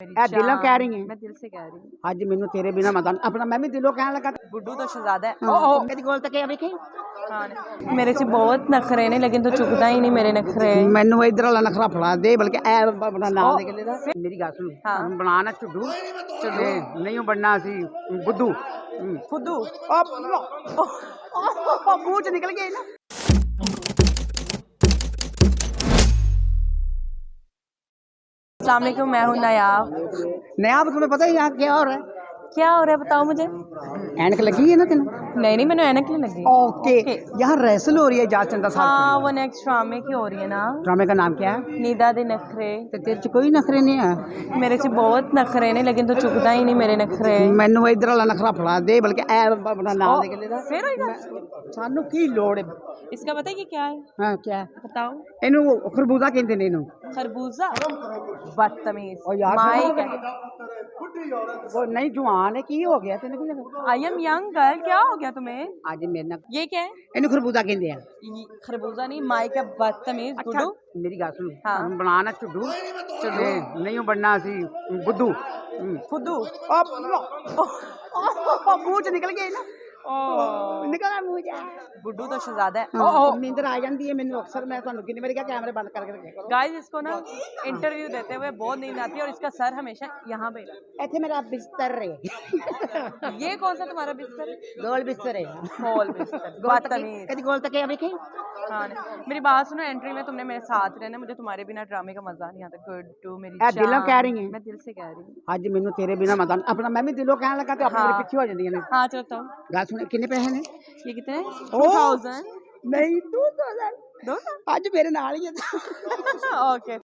ਇਹ ਦਿਲੋਂ ਕਹਿ ਰਹੀ ਹੈ। मैं दिल से कह रही हूँ। ਅੱਜ ਮੈਨੂੰ ਤੇਰੇ ਬਿਨਾ ਮਤਾਂ ਆਪਣਾ ਮੈਂ ਵੀ ਦਿਲੋਂ ਕਹਿਣ ਲੱਗਾ गुड्डू तो शहजादा है। ਮੇਰੀ ਕੋਲ ਤੱਕ ਵੇਖੀ हाँ मेरे से बहुत नखरे ने लेकिन तो चुकता ही नहीं मेरे नखरे। ਮੈਨੂੰ ਇਧਰ ਵਾਲਾ ਨਖਰਾ ਫੜਾ ਦੇ ਬਲਕਿ ਇਹ ਆਪਣਾ ਨਾਮ ਦੇ ਕੇ ਦਾ ਮੇਰੀ ਗੱਲ ਸੁਣ ਹਾਂ। ਬਣਾਣਾ ਝੁੱਡੂ ਝੁੱਡੂ ਨਹੀਂ ਬਣਨਾ ਸੀ ਬੁੱਧੂ फुद्दू ਮੂੰਹ ਚ ਨਿਕਲ ਗਿਆ ਨਾ। अस्सलाम वालेकुम, मैं हूँ नायाब। नया तुम्हें पता ही यहाँ क्या हो रहा है? क्या हो रहा है बताओ मुझे। एनक लगी है ना तेन? नहीं मैंने ऐनक नहीं लगी। ओके यहाँ रेसल हो रही है जात चंदा साहब। हाँ वो नेक्स्ट ड्रामे की हो रही है ना। ड्रामे का नाम क्या है? नीदा दे नखरे। तो तेरे च कोई नखरे नहीं है? मेरे से बहुत नखरे ने लेकिन तो चुकता ही नहीं मेरे नखरे। मैनू इधर वाला नखरा फड़ा दे बल्कि ए अपना नाम दे के ले दा। फिर होएगा सानू की लोड़ है? इसका पता है कि क्या है? हां क्या है बताओ। इनू खरबूजा कहते ने इनू। खरबूजा बदतमीज। ओ यार माइक है। वो नहीं जुआन है की हो गया तेने की लगा? आई एम यंग गर्ल, क्या हो गया तुम्हें? आज मेरे ना ये क्या है? इनू खरबूजा कहते हैं। खरबूजा नहीं माइक है बदतमीज। गुड्डू मेरी गल सुन हाँ। बनाना ਝੁੱਡੂ ਝੁੱਡੂ नहीं बनना सी बुद्धू फुद्दू ਮੂੰਹ ਚ ਨਿਕਲ ਗਿਆ ਨਾ। ਨਿਕਲਿਆ ਮੂੰਹ ਚ। गुड्डू तो शहजादा है। ਨੀਂਦਰ ਆ ਜਾਂਦੀ ਹੈ ਮੈਨੂੰ ਅਕਸਰ। ਮੈਂ ਤੁਹਾਨੂੰ ਕਿੰਨੀ ਵਾਰੀ ਕਿਹਾ ਕੈਮਰੇ ਬੰਦ ਕਰਕੇ ਰੱਖਿਆ ਕਰੋ। गाइस इसको ना इंटरव्यू देते हुए बहुत नींद आती है और इसका सर हमेशा यहाँ पे। ਇੱਥੇ ਮੇਰਾ ਬਿਸਤਰ ਹੈ। ये कौन सा तुम्हारा बिस्तर? ਗੋਲ ਬਿਸਤਰ ਹੈ। गोल बिस्तर बदतमीज। ਕਦੀ ਗੋਲ ਤੱਕ ਵੇਖੀ? हाँ मेरी बात सुनो, एंट्री में तुमने मेरे साथ रहना, मुझे तुम्हारे बिना ड्रामे का मजा नहीं आता। गुड्डू मेरी ਇਹ ਦਿਲੋਂ ਕਹਿ ਰਹੀ ਹੈ। मैं दिल से कह रही हूँ। ਅੱਜ ਮੈਨੂੰ ਤੇਰੇ ਬਿਨਾ ਮਤਾਂ ਆਪਣਾ ਮੈਂ ਵੀ ਦਿਲੋਂ ਕਹਿਣ ਲੱਗਾ ਤੇ ਆਪਣੇ ਪਿੱਛੇ ਹੋ ਜਾਂਦੀਆਂ ਨੇ। हाँ चलो बताओ ਗੱਲ ਸੁਣ ਕਿੰਨੇ ਪੈਸੇ ਨੇ? ये कितने? 2000। ਨਹੀਂ 2000 200 ਅੱਜ ਮੇਰੇ ਨਾਲ ਹੀ ਹੈ। ओके